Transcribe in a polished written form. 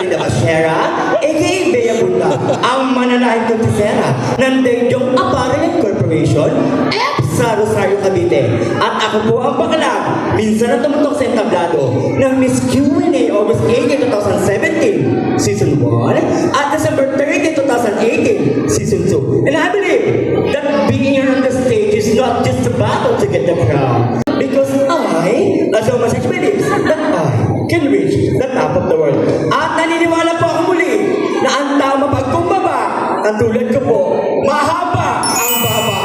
Salida Bashera, a.k.a. Bea Bunda, ang mananahing kontisera ng Daejeong Apparel Corporation, sa Rosario, Cavite. At ako po ang bakalang, minsan na tumutok sa entablado ng Miss Q&A August 18, 2017, Season 1, at December 30, 2018, Season 2. And I believe that being here on the stage is not just a battle to get the crown. Because I, as a message believes, that I can reach the top of the world. At naniniwala po ako muli na ang tao mapagkumbaba, ang tulad ko po, mahaba ang baba.